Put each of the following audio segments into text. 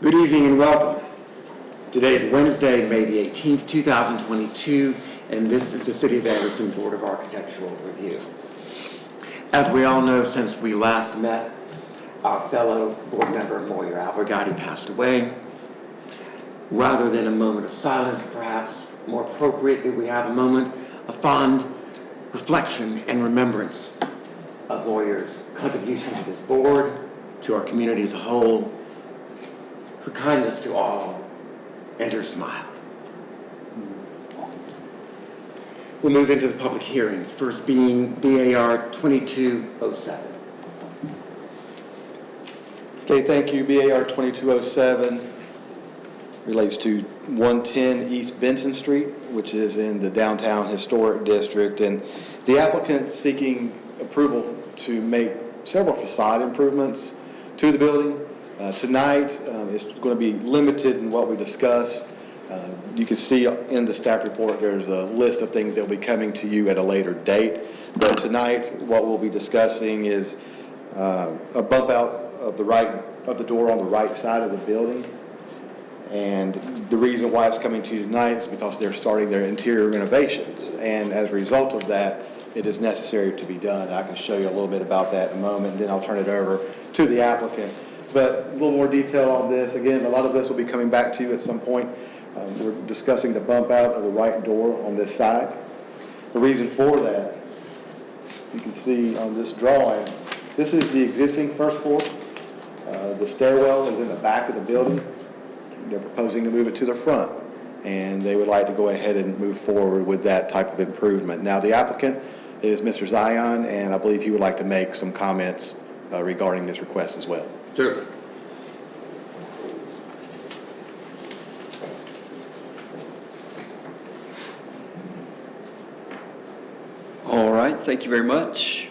Good evening and welcome. Today is Wednesday, May the 18th, 2022, and this is the City of Anderson Board of Architectural Review. As we all know, since we last met, our fellow board member, Moyer Albergati, passed away. Rather than a moment of silence, perhaps more appropriately, we have a moment of fond reflection and remembrance of Moyer's contribution to this board, to our community as a whole, her kindness to all, and her smile. We'll move into the public hearings, first being BAR 2207. Okay, thank you. BAR 2207 relates to 110 East Benson Street, which is in the downtown historic district, and the applicant seeking approval to make several facade improvements to the building. Tonight, it's going to be limited in what we discuss. You can see in the staff report there's a list of things that will be coming to you at a later date. But tonight, what we'll be discussing is a bump out of the door on the right side of the building. And the reason why it's coming to you tonight is because they're starting their interior renovations. And as a result of that, it is necessary to be done. I can show you a little bit about that in a moment, and then I'll turn it over to the applicant. But a little more detail on this. Again, a lot of this will be coming back to you at some point. We're discussing the bump out of the right door on this side. The reason for that, you can see on this drawing, this is the existing first floor. The stairwell is in the back of the building. They're proposing to move it to the front, and they would like to go ahead and move forward with that type of improvement. Now, the applicant is Mr. Zion, and I believe he would like to make some comments regarding this request as well. Sure. All right, thank you very much.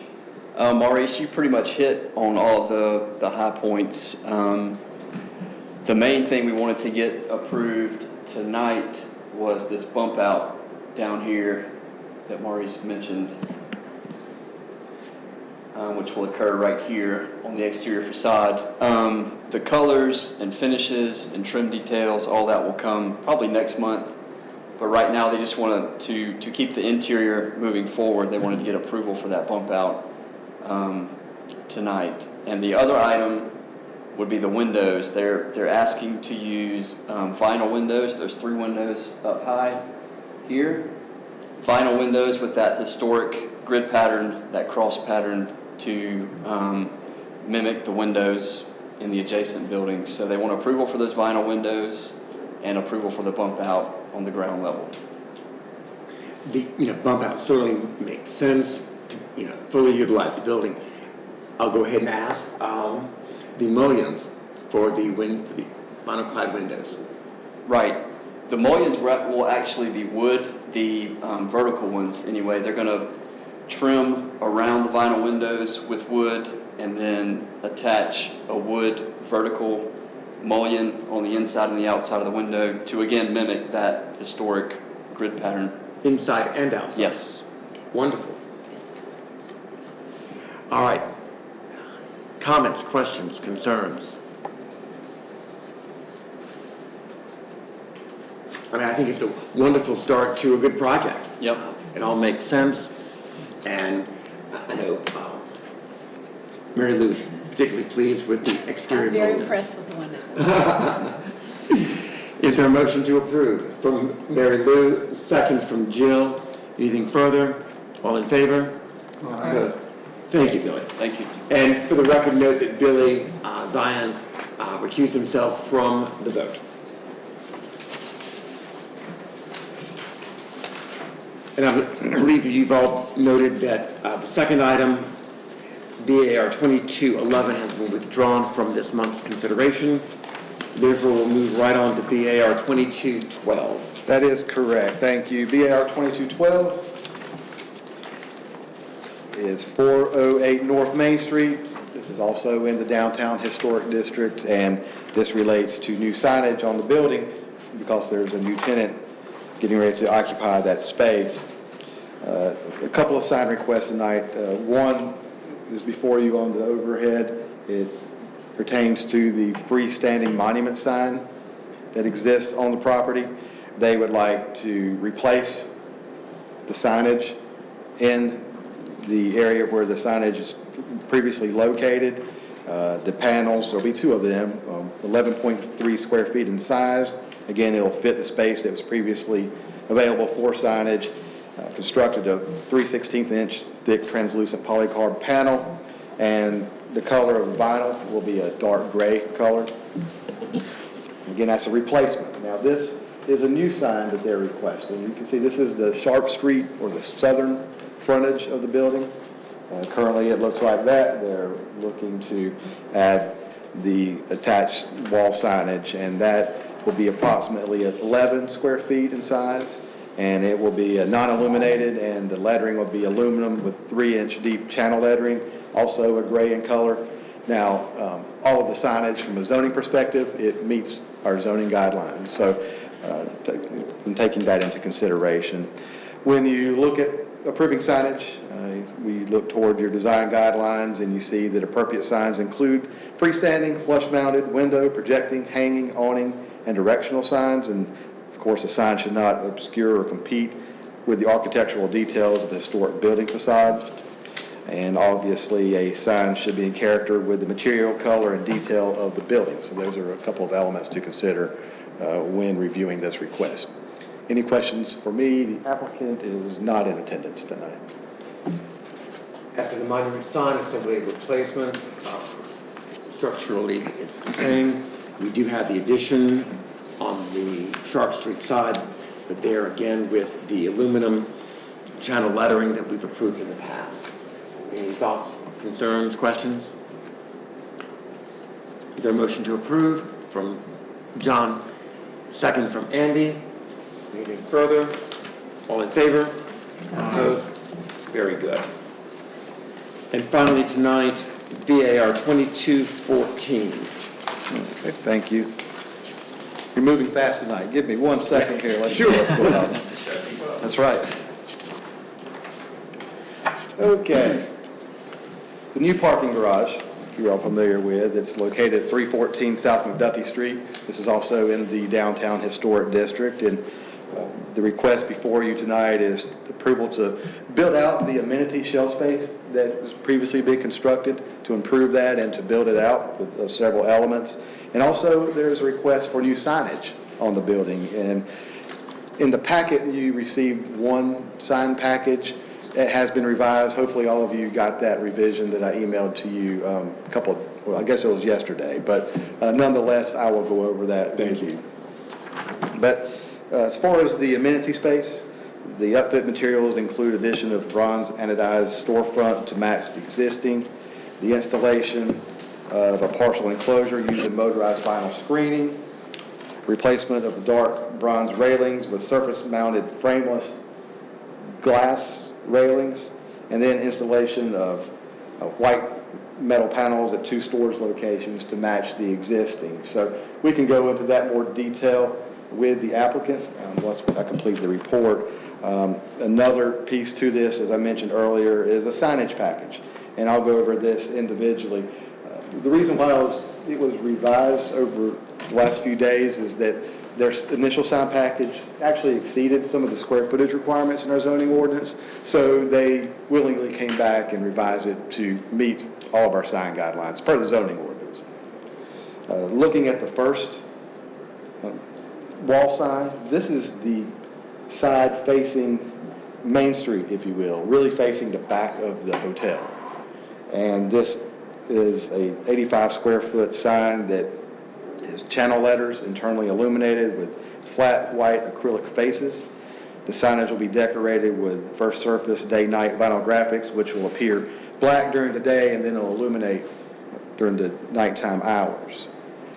Maurice, you pretty much hit on all of the high points. The main thing we wanted to get approved tonight was this bump out down here that Maurice mentioned, which will occur right here on the exterior facade. The colors and finishes and trim details, all that will come probably next month. But right now, they just wanted to keep the interior moving forward. They wanted to get approval for that bump out tonight. And the other item would be the windows. They're asking to use vinyl windows. There's 3 windows up high here. Vinyl windows with that historic grid pattern, that cross pattern, to mimic the windows in the adjacent buildings. So they want approval for those vinyl windows and approval for the bump out on the ground level. The bump out certainly makes sense to fully utilize the building. I'll go ahead and ask the mullions for the monoclad windows. Right. The mullions will actually be wood. The vertical ones, anyway, they're going to trim around the vinyl windows with wood and then attach a wood vertical mullion on the inside and the outside of the window to again mimic that historic grid pattern. Inside and outside? Yes. Wonderful. Yes. All right. Comments, questions, concerns? I think it's a wonderful start to a good project. Yep. It all makes sense. And I know Mary Lou's particularly pleased with the exterior. I'm very impressed with the windows. Is there a motion to approve? From Mary Lou, second from Jill. Anything further? All in favor? Aye. Good. Thank you, Billy. Thank you. And for the record, note that Billy Zion recused himself from the vote. And I believe you've all noted that the second item, BAR 2211, has been withdrawn from this month's consideration. Therefore, we'll move right on to BAR 2212. That is correct. Thank you. BAR 2212 is 408 North Main Street. This is also in the downtown historic district, and this relates to new signage on the building because there's a new tenant getting ready to occupy that space. A couple of sign requests tonight. One is before you on the overhead. It pertains to the freestanding monument sign that exists on the property. They would like to replace the signage in the area where the signage is previously located. The panels, there'll be two of them, 11.3 square feet in size. Again, it'll fit the space that was previously available for signage. Constructed a 3/16 inch thick translucent polycarb panel, and the color of the vinyl will be a dark gray color. Again, that's a replacement. Now, this is a new sign that they're requesting. You can see this is the Sharp Street or the southern frontage of the building. Currently, it looks like that. They're looking to add the attached wall signage, and that will be approximately 11 square feet in size, and it will be non-illuminated, and the lettering will be aluminum with 3-inch deep channel lettering, also a gray in color. Now, all of the signage from a zoning perspective, it meets our zoning guidelines, so I'm taking that into consideration. When you look at approving signage, we look toward your design guidelines, and you see that appropriate signs include freestanding, flush-mounted, window, projecting, hanging, awning, and directional signs. And of course, a sign should not obscure or compete with the architectural details of the historic building facade. And obviously, a sign should be in character with the material, color, and detail of the building. So those are a couple of elements to consider when reviewing this request. Any questions for me? The applicant is not in attendance tonight. As to the monument sign, it's simply a replacement. Structurally, it's the same. We do have the addition on the Sharp Street side, but there again with the aluminum channel lettering that we've approved in the past. Any thoughts, concerns, questions? Is there a motion to approve from John? Second from Andy. Anything further? All in favor? Opposed? Very good. And finally tonight, VAR 2214. Okay, thank you. You're moving fast tonight. Give me 1 second here. Let's see what's going on. That's right. Okay. The new parking garage, if you're all familiar with, it's located at 314 South McDuffie Street. This is also in the downtown historic district, and the request before you tonight is approval to build out the amenity shelf space that was previously being constructed, to improve that and to build it out with several elements. And also there's a request for new signage on the building. And in the packet you received one sign package. It has been revised. Hopefully all of you got that revision that I emailed to you I guess it was yesterday. But nonetheless, I will go over that with you. But as far as the amenity space, the upfit materials include addition of bronze anodized storefront to match the existing, the installation of a partial enclosure using motorized vinyl screening, replacement of the dark bronze railings with surface-mounted frameless glass railings, and then installation of white metal panels at 2 stores locations to match the existing. So we can go into that more detail with the applicant once I complete the report. Another piece to this, as I mentioned earlier, is a signage package, and I'll go over this individually. The reason why it was revised over the last few days is that their initial sign package actually exceeded some of the square footage requirements in our zoning ordinance, so they willingly came back and revised it to meet all of our sign guidelines per the zoning ordinance. Looking at the first wall sign, this is the side facing Main Street, if you will, really facing the back of the hotel. And this is a 85 square foot sign that is channel letters internally illuminated with flat white acrylic faces. The signage will be decorated with first surface day-night vinyl graphics, which will appear black during the day and then it'll illuminate during the nighttime hours.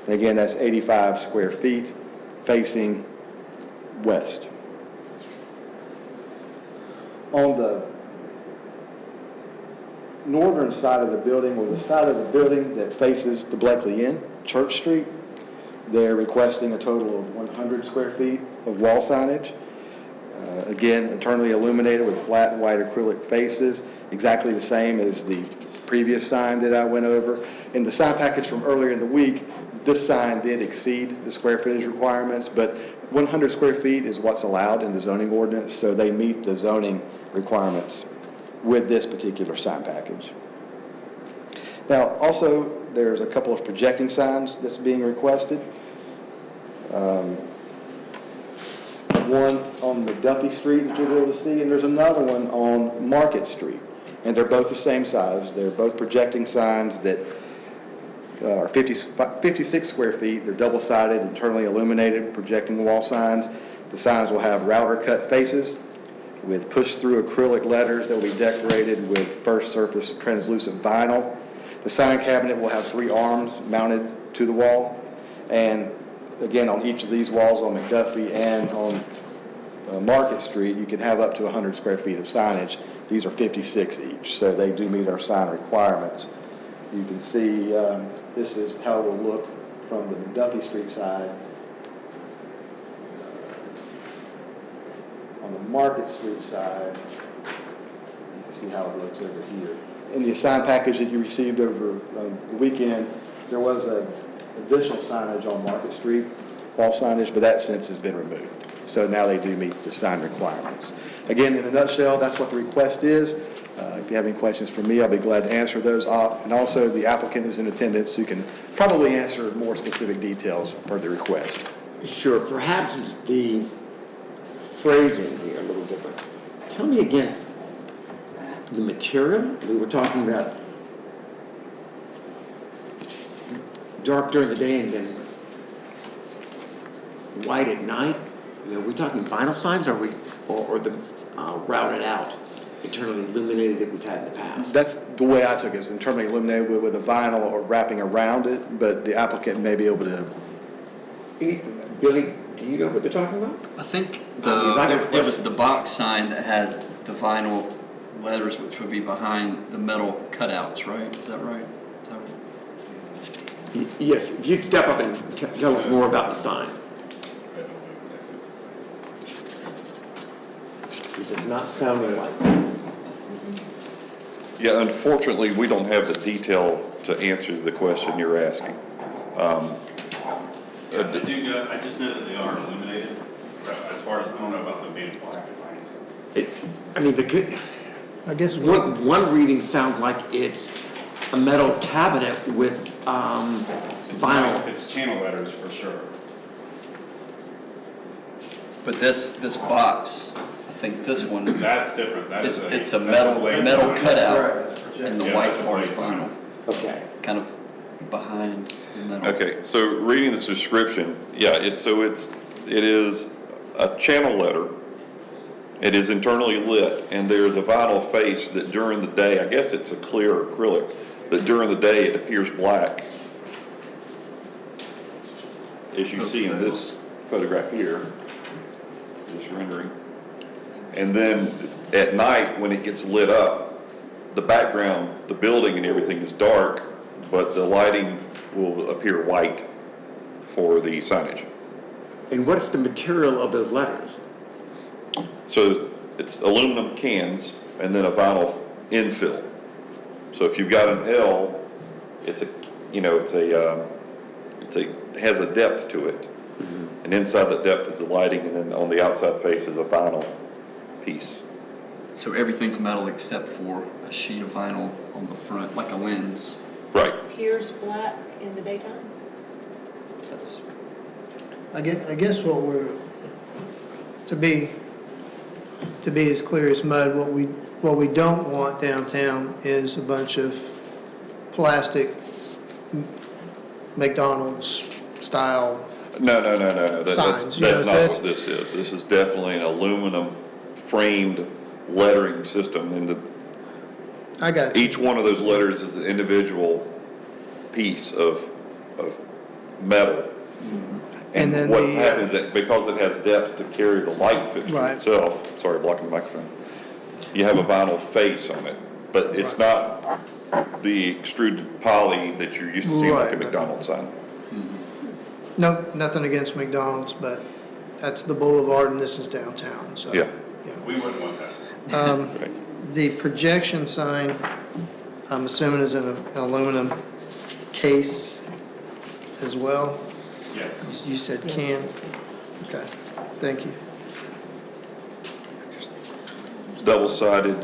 And again, that's 85 square feet facing west. On the northern side of the building, or the side of the building that faces the Bleckley Inn, Church Street, they're requesting a total of 100 square feet of wall signage. Again, internally illuminated with flat white acrylic faces, exactly the same as the previous sign that I went over. In the sign package from earlier in the week, this sign did exceed the square footage requirements, but 100 square feet is what's allowed in the zoning ordinance, so they meet the zoning requirements with this particular sign package. Now, also, there's a couple of projecting signs that's being requested. One on McDuffie Street that you'll be able to see, and there's another one on Market Street. And they're both the same size. They're both projecting signs that are 56 square feet. They're double-sided, internally illuminated, projecting wall signs. The signs will have router cut faces with push-through acrylic letters that will be decorated with first surface translucent vinyl. The sign cabinet will have 3 arms mounted to the wall. And again, on each of these walls on McDuffie and on Market Street, you can have up to 100 square feet of signage. These are 56 each, so they do meet our sign requirements. You can see this is how it will look from the McDuffie Street side. On the Market Street side, you can see how it looks over here. In the sign package that you received over the weekend, there was an additional signage on Market Street, wall signage, but that since has been removed. So now they do meet the sign requirements. Again, in a nutshell, that's what the request is. If you have any questions for me, I'll be glad to answer those. And also, the applicant is in attendance who can probably answer more specific details per the request. Sure, perhaps it's the phrasing here a little different. Tell me again, the material, we were talking about dark during the day and then white at night. Are we talking vinyl signs or the routed out, internally illuminated that we've had in the past? That's the way I took it, is internally illuminated with a vinyl or wrapping around it, but the applicant may be able to. Billy, do you know what they're talking about? I think it was the box sign that had the vinyl letters, which would be behind the metal cutouts, right? Is that right? Yes, if you'd step up and tell us more about the sign. This is not sounding like. Yeah, unfortunately, we don't have the detail to answer the question you're asking. I just know that they are illuminated. As far as, I don't know about them being black and white. I guess one reading sounds like it's a metal cabinet with vinyl. It's channel letters for sure. But this box, I think this one, That's different. it's a metal cutout, and the white part is vinyl, Okay. kind of behind the metal. Okay, so reading this description, yeah, it is a channel letter. It is internally lit, and there's a vinyl face that during the day, I guess it's a clear acrylic, but during the day it appears black, as you see in this photograph here, this rendering. And then at night, when it gets lit up, the background, the building and everything is dark, but the lighting will appear white for the signage. And what's the material of those letters? So it's aluminum cans and then a vinyl infill. So if you've got an L, it has a depth to it. Mm-hmm. And inside the depth is the lighting, and then on the outside face is a vinyl piece. So everything's metal except for a sheet of vinyl on the front, like a lens. Right. Appears black in the daytime. That's I guess what we're, to be as clear as mud, what we don't want downtown is a bunch of plastic McDonald's style. No. Signs, That's not what this is. This is definitely an aluminum framed lettering system, and I got you. each one of those letters is an individual piece of metal. Mm-hmm. And then what happens is that because it has depth to carry the light fixture Right. itself, sorry, blocking the microphone, you have a vinyl face on it, but it's not the extruded poly that you're used to seeing like a McDonald's sign. No, nothing against McDonald's, but that's the boulevard and this is downtown, so. Yeah. We wouldn't want that. Right. The projection sign, I'm assuming is in an aluminum case as well? Yes. You said can? Okay, thank you. It's double-sided,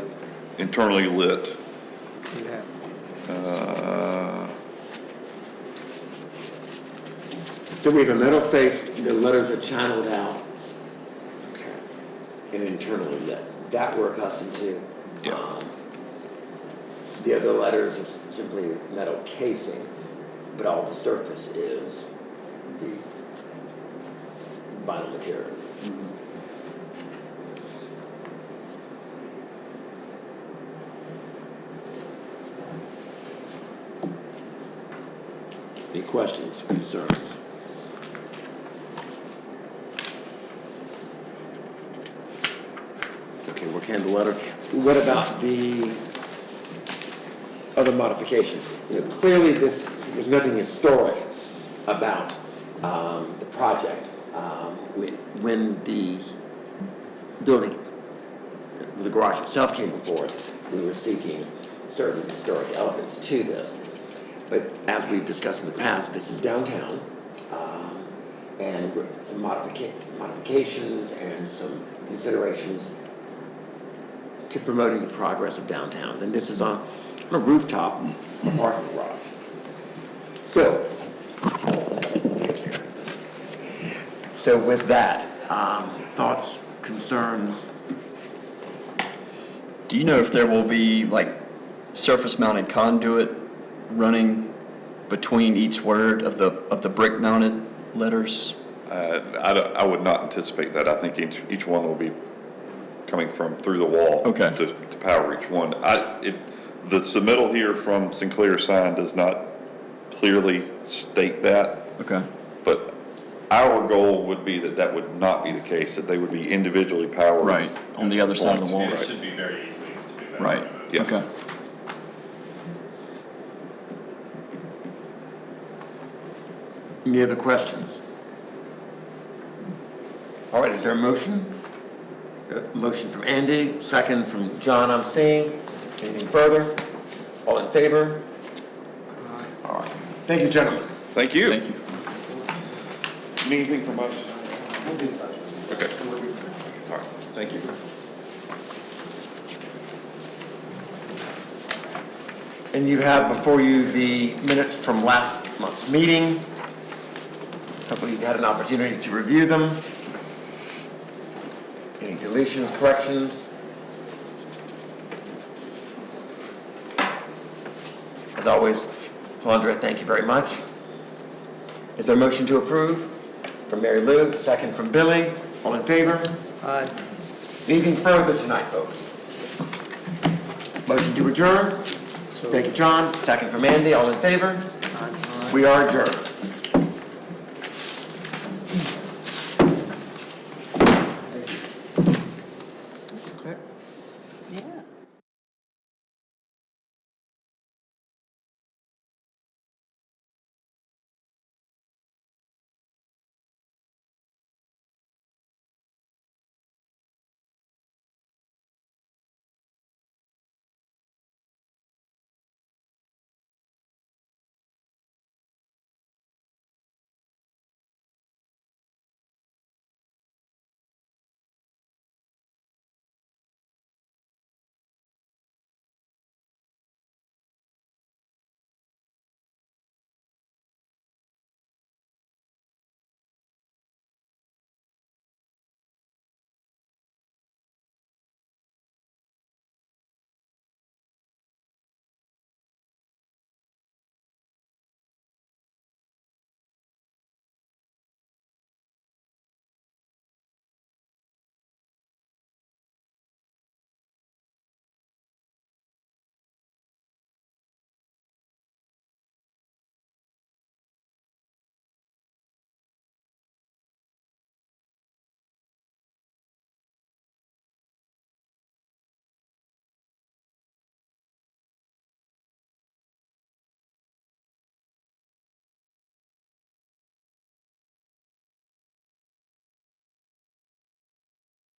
internally lit. You have. So we have a metal face, the letters are channeled out. Okay. And internally lit. That we're accustomed to. Yeah. The other letters are simply metal casing, but all the surface is the vinyl material. Any questions, concerns? Okay, we'll can the letter. What about the other modifications? You know, clearly there's nothing historic about the project. When the building, the garage itself came before us, we were seeking certain historic elements to this. But as we've discussed in the past, this is downtown, and some modifications and some considerations to promoting the progress of downtowns. And this is on a rooftop parking garage. So with that, thoughts, concerns? Do you know if there will be like surface mounted conduit running between each word of the brick mounted letters? I would not anticipate that. I think each one will be coming from through the wall. Okay. To power each one. The submittal here from Sinclair Sign does not clearly state that. Okay. But our goal would be that would not be the case, that they would be individually powered. Right, on the other side of the wall. And it should be very easy to do that. Right, Yes. okay. Any other questions? All right, is there a motion? Motion from Andy, second from John, I'm seeing. Anything further? All in favor? All right. Thank you, gentlemen. Thank you. Thank you. Need anything from us? Okay. All right, thank you. And you have before you the minutes from last month's meeting. Hopefully you've had an opportunity to review them. Any deletions, corrections? As always, Alondra, thank you very much. Is there a motion to approve? From Mary Lou, second from Billy. All in favor? Aye. Anything further tonight, folks? Motion to adjourn? Thank you, John. Second from Andy. All in favor? Aye. We are adjourned.